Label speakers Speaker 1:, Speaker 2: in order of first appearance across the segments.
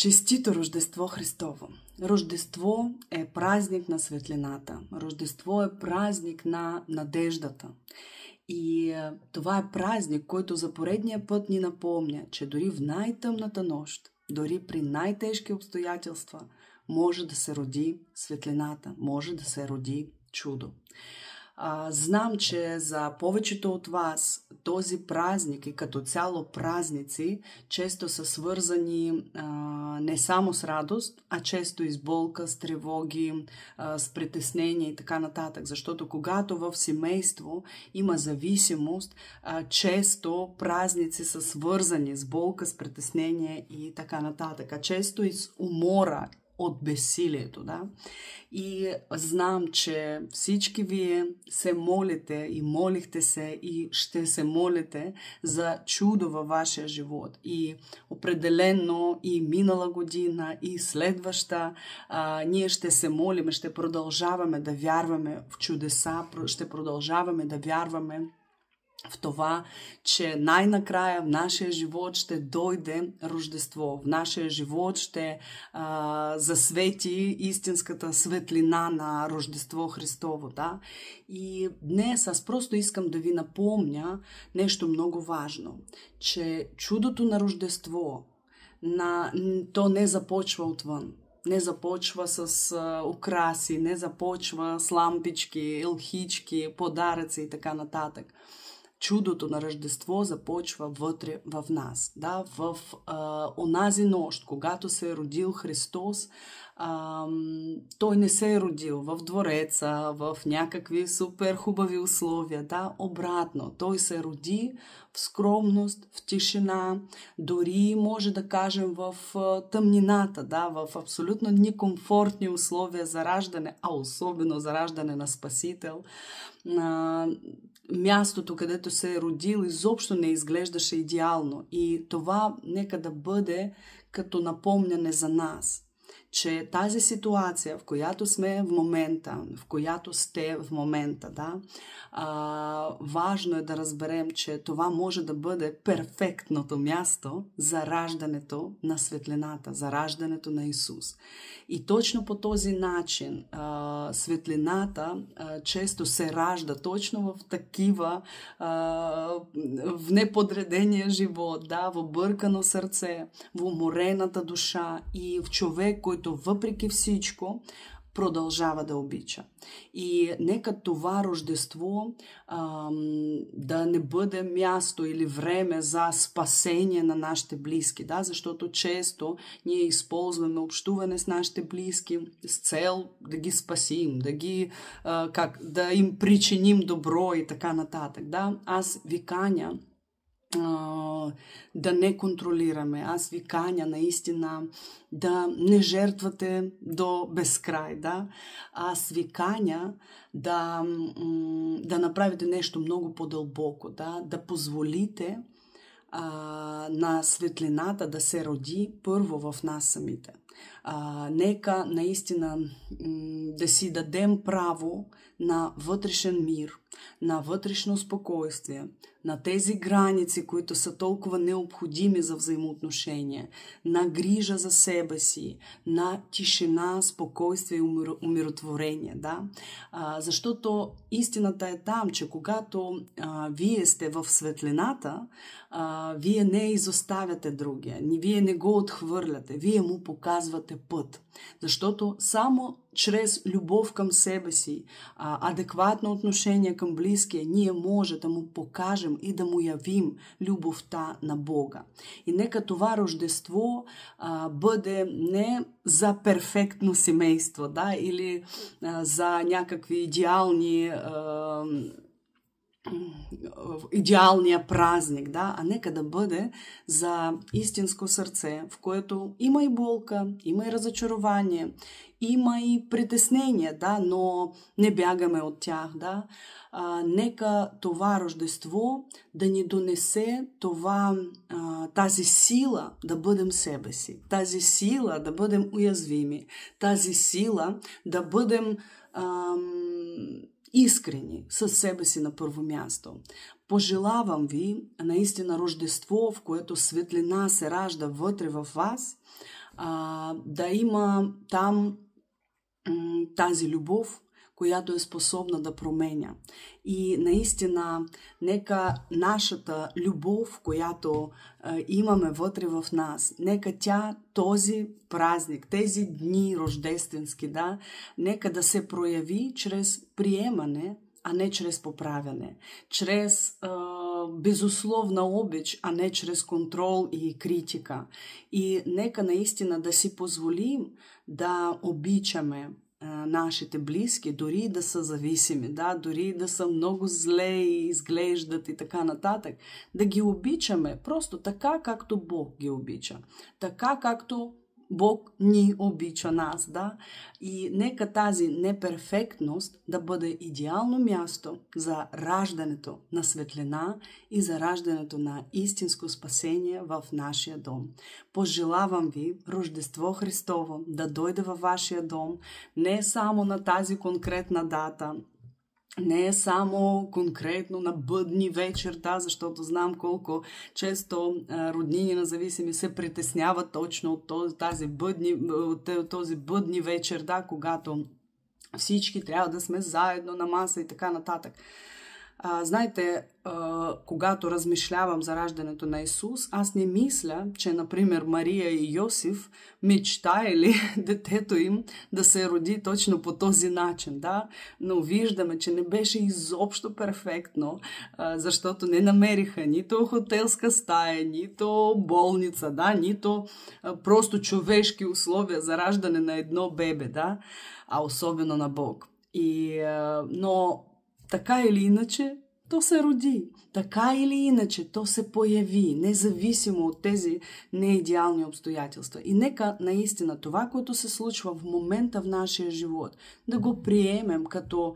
Speaker 1: Честито Рождество Христово! Рождество е празник на светлината. Рождество е празник на надеждата. И това е празник, който за поредния път ни напомня, че дори в най-тъмната нощ, дори при най-тежки обстоятелства, може да се роди светлината, може да се роди чудо. Знам, че за повечето от вас този празник и като цяло празници често са свързани не само с радост, а често и с болка, с тревоги, с притеснение и така нататък. Защото когато в семейство има зависимост, често празници са свързани с болка, с притеснение и така нататък. А често и с умора от безсилието, да. И знам, че всички вие се молите и молихте се и ще се молите за чудо във вашия живот. И определено и минала година, и следваща, ние ще се молим, ще продължаваме да вярваме в чудеса, ще продължаваме да вярваме в това, че най-накрая в нашия живот ще дойде Рождество. В нашия живот ще засвети истинската светлина на Рождество Христово. Да? И днес аз просто искам да ви напомня нещо много важно, че чудото на Рождество то не започва отвън. Не започва с украси, не започва с лампички, елхички, подаръци и така нататък. Чудото на Рождество започва вътре в нас. Да? В онази нощ, когато се е родил Христос, той не се е родил в двореца, в някакви супер хубави условия. Да? Обратно, той се роди в скромност, в тишина, дори може да кажем в тъмнината, да? В абсолютно некомфортни условия за раждане, а особено за раждане на Спасител. Мястото, където се е родил, изобщо не изглеждаше идеално. И това нека да бъде като напомняне за нас, че тази ситуация, в която сме в момента, в която сте в момента, да, важно е да разберем, че това може да бъде перфектното място за раждането на светлината, за раждането на Исус. И точно по този начин светлината често се ражда точно в такива в неподредения живот, да, в объркано сърце, в уморената душа и в човек, който въпреки всичко продължава да обича. И нека това Рождество да не бъде място или време за спасение на нашите близки, да? Защото често ние използваме общуване с нашите близки с цел да ги спасим, да им причиним добро и така нататък. Да? Аз ви каня да не контролираме. Аз ви каня наистина да не жертвате до безкрай. Да? Аз ви каня да направите нещо много по-дълбоко. Да позволите на светлината да се роди първо в нас самите. Нека наистина да си дадем право на вътрешен мир, на вътрешно спокойствие, на тези граници, които са толкова необходими за взаимоотношения, на грижа за себе си, на тишина, спокойствие и умиротворение. Да? Защото истината е там, че когато вие сте в светлината, вие не изоставяте другия, вие не го отхвърляте, вие му показвате път. Защото само чрез любов към себе си, адекватно отношение към близкия, ние може да му покажем и да му явим любовта на Бога. И нека това Рождество бъде не за перфектно семейство, да, или за някакви идеалния празник, да, а нека да бъде за истинско сърце, в което има и болка, има и разочарование, има и притеснение, да, но не бягаме от тях, да. Нека това Рождество да ни донесе тази сила да бъдем себе си, тази сила да бъдем уязвими, тази сила да бъдем искрени със себе си на първо място. Пожелавам ви наистина Рождество, в което светлина се ражда вътре в вас, да има там тази любов, която е способна да променя. И наистина, нека нашата любов, която имаме вътре в нас, нека тя, този празник, тези дни рождественски, нека да се прояви чрез приемане, а не чрез поправяне, чрез безусловна обич, а не чрез контрол и критика. И нека наистина да си позволим да обичаме нашите близки, дори да са зависими, дори да са много зле и изглеждат и така нататък, да ги обичаме просто така, както Бог ги обича, така както Бог ни обича нас, И нека тази неперфектност да бъде идеално място за раждането на светлина и за раждането на истинско спасение в нашия дом. Пожелавам ви Рождество Христово да дойде във вашия дом не само на тази конкретна дата, не е само конкретно на бъдни вечер, защото знам колко често роднини на зависими се притесняват точно от този бъдни вечер, когато всички трябва да сме заедно на маса и така нататък. Знаете, когато размишлявам за раждането на Исус, аз не мисля, че, например, Мария и Йосиф мечтаели детето им да се роди точно по този начин, но виждаме, че не беше изобщо перфектно, защото не намериха нито хотелска стая, нито болница, нито просто човешки условия за раждане на едно бебе, а особено на Бог. Но така или иначе, то се роди. Така или иначе, то се появи, независимо от тези неидеални обстоятелства. И нека наистина това, което се случва в момента в нашия живот, да го приемем като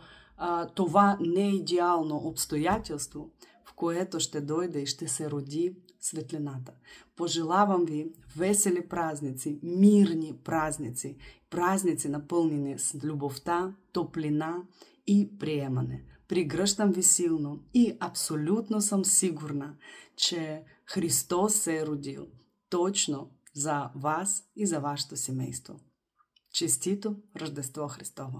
Speaker 1: това неидеално обстоятелство, в което ще дойде и ще се роди светлината. Пожелавам ви весели празници, мирни празници, празници напълнени с любовта, топлина и приемане. Пригръщам ви силно и абсолютно съм сигурна, че Христос се е родил точно за вас и за вашето семейство. Честито Рождество Христово!